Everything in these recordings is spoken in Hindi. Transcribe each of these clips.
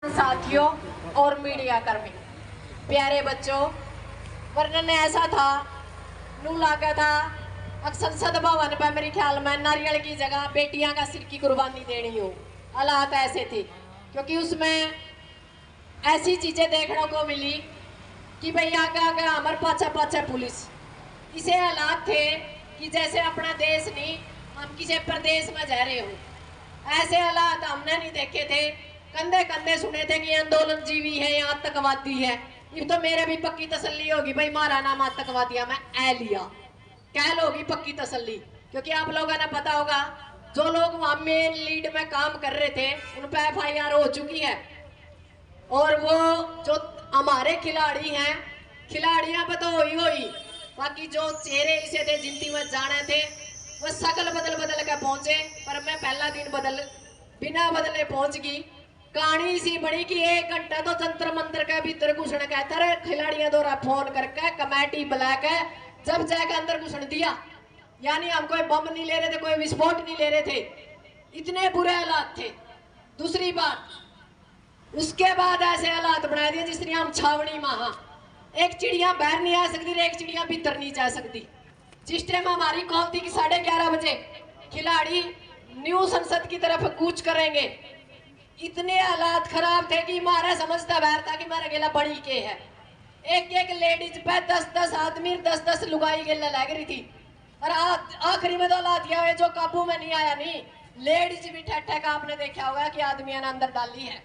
साथियों और मीडिया कर्मी, प्यारे बच्चों, वर्णन ऐसा था, नू लागा था संसद भवन पर मेरे ख्याल में नारियल की जगह बेटियां का सिर की कुर्बानी देनी हो। हालात ऐसे थे क्योंकि उसमें ऐसी चीजें देखने को मिली कि भाई आगे आगे हमारे पाछे पाछे पुलिस। इसे हालात थे कि जैसे अपना देश नहीं, हम किसी प्रदेश में जा रहे हो। ऐसे हालात हमने नहीं देखे थे। कंधे कंधे सुने थे कि आंदोलन जीवी है या आतंकवादी है। ये तो मेरे भी पक्की तसल्ली होगी, भाई मारा नाम आतंकवादी मैं ए लिया कह लोगी पक्की तसल्ली। क्योंकि आप लोगों ने पता होगा, जो लोग वहां मेन लीड में काम कर रहे थे उन पर FIR हो चुकी है। और वो जो हमारे खिलाड़ी हैं, खिलाड़ियां पे तो हुई, बाकी जो चेहरे इसे थे जिनती में जाने थे वो शकल बदल बदल के पहुंचे। पर मैं पहला दिन बिना बदले पहुंच गई। कहानी सी बनी कि 1 घंटा तो जंतर मंतर के भीतर घुसने का था। खिलाड़ियों द्वारा फोन करके कमेटी बुला के जब जाकर अंदर घुसन दिया, यानी हम कोई बम नहीं ले रहे थे, कोई विस्फोट नहीं ले रहे थे। इतने बुरे हालात थे। दूसरी बात, उसके बाद ऐसे हालात बना दिए जिस तरह हम छावनी महा एक चिड़िया बाहर नहीं आ सकती, एक चिड़िया भीतर नहीं जा सकती। जिस टाइम हमारी कॉल थी कि 11:30 बजे खिलाड़ी न्यू संसद की तरफ कूच करेंगे, इतने हालात खराब थे कि मारा समझता बाहर था कि मारा गेला बड़ी के है। एक एक लेडीज पे 10-10 आदमी 10-10 लुगाई गेला लग रही थी। और आखिरी में तो ला दिया है जो काबू में नहीं आया। नहीं, लेडीज भी ठट्ठा का आपने देखा होगा कि आदमियों ने अंदर डाली है।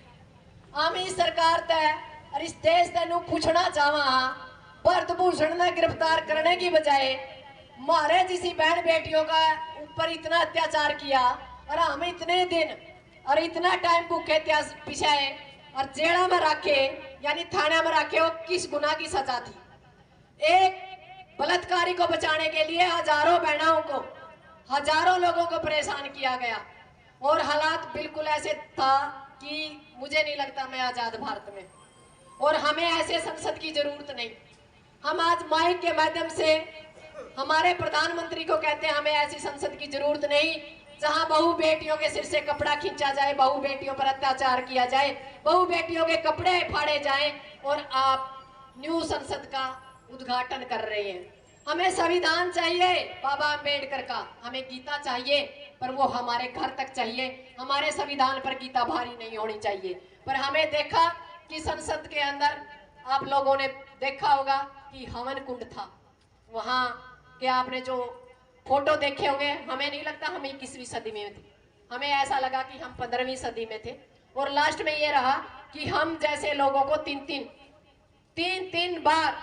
हम इस सरकार तय और इस देश तेन पूछना चाहवा, भरत भूषण ने गिरफ्तार करने की बजाय मारे जिसी बहन बेटियों का ऊपर इतना अत्याचार किया और हम इतने दिन और इतना टाइम भूखे पिछाए और जेड़ा में रखे, यानी थाना में रखे, वो किस गुना की सजा थी। एक बलात्कारी को बचाने के लिए हजारों बहनों को, हजारों लोगों को परेशान किया गया। और हालात बिल्कुल ऐसे था कि मुझे नहीं लगता मैं आजाद भारत में। और हमें ऐसे संसद की जरूरत नहीं। हम आज माइक के माध्यम से हमारे प्रधानमंत्री को कहते हैं हमें ऐसी संसद की जरूरत नहीं जहां बहु बेटियों के सिर से कपड़ा खींचा जाए, बहु बेटियों पर अत्याचार किया जाए, बहु बेटियों के कपड़े फाड़े जाए और आप न्यू संसद का उद्घाटन कर रहे हैं। हमें संविधान चाहिए बाबा अम्बेडकर का, हमें गीता चाहिए पर वो हमारे घर तक चाहिए। हमारे संविधान पर गीता भारी नहीं होनी चाहिए। पर हमें देखा कि संसद के अंदर आप लोगों ने देखा होगा कि हवन कुंड था। वहां के आपने जो फोटो देखे होंगे, हमें नहीं लगता हम 21वीं सदी में थे। हमें ऐसा लगा कि हम 15वीं सदी में थे। और लास्ट में ये रहा कि हम जैसे लोगों को तीन बार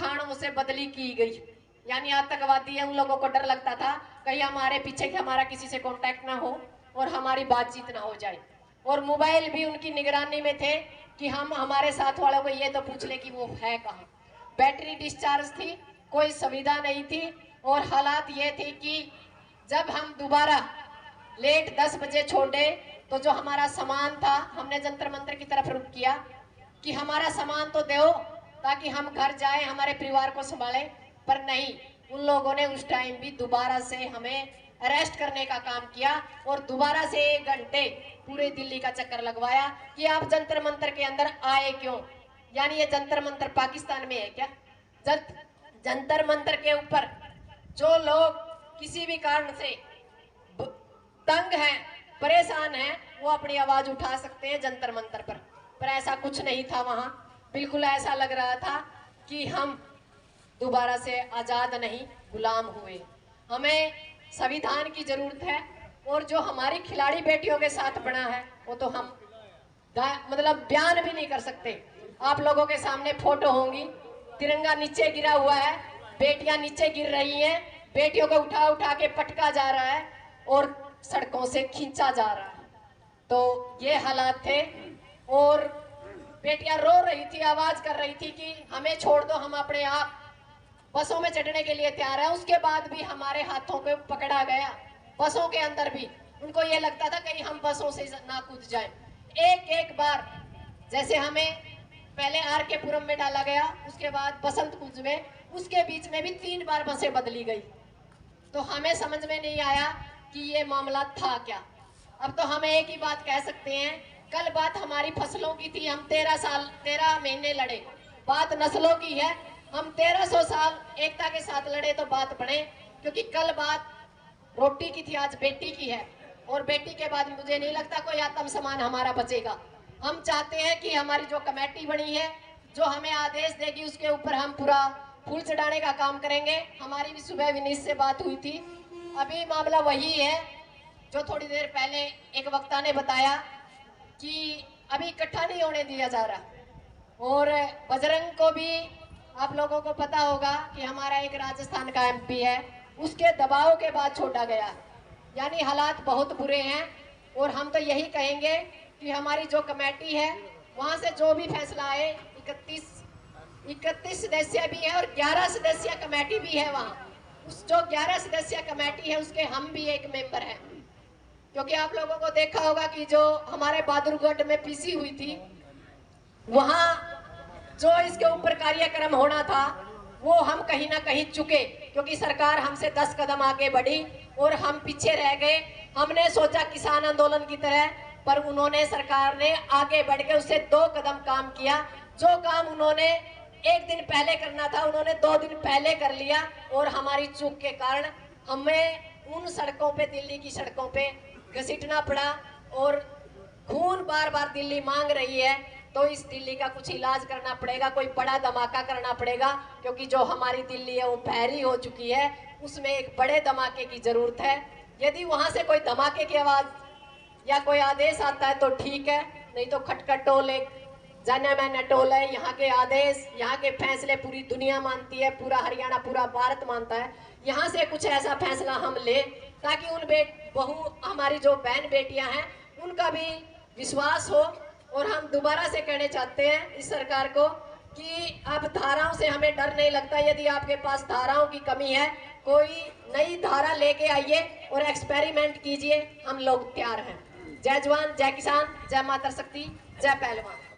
थानों से बदली की गई। यानी आतंकवादी है, उन लोगों को डर लगता था कहीं हमारे पीछे कि हमारा किसी से कांटेक्ट ना हो और हमारी बातचीत ना हो जाए। और मोबाइल भी उनकी निगरानी में थे कि हम हमारे साथ वालों को ये तो पूछ ले कि वो है कहाँ। बैटरी डिस्चार्ज थी, कोई सुविधा नहीं थी। और हालात ये थे कि जब हम दोबारा लेट 10 बजे छोड़े तो जो हमारा सामान था, हमने जंतर मंतर की तरफ रुख किया कि हमारा सामान तो दो ताकि हम घर जाएं, हमारे परिवार को संभालें। पर नहीं, उन लोगों ने उस टाइम भी दोबारा से हमें अरेस्ट करने का काम किया और दोबारा से 1 घंटे पूरे दिल्ली का चक्कर लगवाया कि आप जंतर मंतर के अंदर आए क्यों। यानी ये जंतर मंतर पाकिस्तान में है क्या? जंतर मंतर के ऊपर जो लोग किसी भी कारण से तंग हैं, परेशान हैं, वो अपनी आवाज उठा सकते हैं जंतर मंतर पर ऐसा कुछ नहीं था वहां। बिल्कुल ऐसा लग रहा था कि हम दोबारा से आजाद नहीं, गुलाम हुए। हमें संविधान की जरूरत है। और जो हमारी खिलाड़ी बेटियों के साथ बना है वो तो हम मतलब बयान भी नहीं कर सकते। आप लोगों के सामने फोटो होंगी, तिरंगा नीचे गिरा हुआ है, बेटियां नीचे गिर रही हैं, बेटियों को उठा उठा के पटका जा रहा है और सड़कों से खींचा जा रहा है। तो ये हालात थे। और बेटियां रो रही थी, आवाज कर रही थी कि हमें छोड़ दो, हम अपने आप बसों में चढ़ने के लिए तैयार है। उसके बाद भी हमारे हाथों को पकड़ा गया। बसों के अंदर भी उनको ये लगता था कहीं हम बसों से ना कूद जाएं। एक एक बार जैसे हमें पहले RK पुरम में डाला गया, उसके बाद बसंत कुंज में, उसके बीच में भी 3 बार बसें बदली गई। तो हमें समझ में नहीं आया कि ये मामला था क्या। अब तो हमें एक ही बात कह सकते हैं कल बात हमारी फसलों की थी, हम 13 महीने लड़े। बात नस्लों की है, हम 1300 साल एकता के साथ लड़े तो बात बने। क्योंकि कल बात रोटी की थी, आज बेटी की है। और बेटी के बाद मुझे नहीं लगता कोई आत्म सम्मान हमारा बचेगा। हम चाहते हैं कि हमारी जो कमेटी बनी है, जो हमें आदेश देगी, उसके ऊपर हम पूरा फूल चढ़ाने का काम करेंगे। हमारी भी सुबह विनीत से बात हुई थी। अभी मामला वही है जो थोड़ी देर पहले एक वक्ता ने बताया कि अभी इकट्ठा नहीं होने दिया जा रहा। और बजरंग को भी आप लोगों को पता होगा कि हमारा एक राजस्थान का एमपी है, उसके दबाव के बाद छोड़ा गया। यानी हालात बहुत बुरे हैं। और हम तो यही कहेंगे कि हमारी जो कमेटी है, वहाँ से जो भी फैसला आए, 31 सदस्य भी है और 11 सदस्य कमेटी भी है। वहाँ उस जो 11 सदस्य कमेटी है, उसके हम भी एक मेंबर हैं। क्योंकि आप लोगों को देखा होगा कि जो हमारे बहादुरगढ़ में पीसी हुई थी, वहाँ जो इसके ऊपर कार्यक्रम होना था, वो हम कहीं ना कहीं चुके। क्योंकि सरकार हमसे 10 कदम आगे बढ़ी और हम पीछे रह गए। हमने सोचा किसान आंदोलन की तरह, पर उन्होंने, सरकार ने आगे बढ़ के उससे 2 कदम काम किया। जो काम उन्होंने 1 दिन पहले करना था, उन्होंने 2 दिन पहले कर लिया। और हमारी चूक के कारण हमें उन सड़कों पे, दिल्ली की सड़कों पे घसीटना पड़ा। और खून बार बार दिल्ली मांग रही है, तो इस दिल्ली का कुछ इलाज करना पड़ेगा, कोई बड़ा धमाका करना पड़ेगा। क्योंकि जो हमारी दिल्ली है वो बहरी हो चुकी है, उसमें एक बड़े धमाके की जरूरत है। यदि वहां से कोई धमाके की आवाज या कोई आदेश आता है तो ठीक है, नहीं तो खटखट टोल एक जाने मैंने टोल है। यहाँ के आदेश, यहाँ के फैसले पूरी दुनिया मानती है, पूरा हरियाणा, पूरा भारत मानता है। यहाँ से कुछ ऐसा फैसला हम ले ताकि उन बहू, हमारी जो बहन बेटियां हैं, उनका भी विश्वास हो। और हम दोबारा से कहने चाहते हैं इस सरकार को कि अब धाराओं से हमें डर नहीं लगता। यदि आपके पास धाराओं की कमी है, कोई नई धारा लेके आइए और एक्सपेरिमेंट कीजिए, हम लोग तैयार हैं। जय जवान, जय किसान, जय माता शक्ति, जय पहलवान।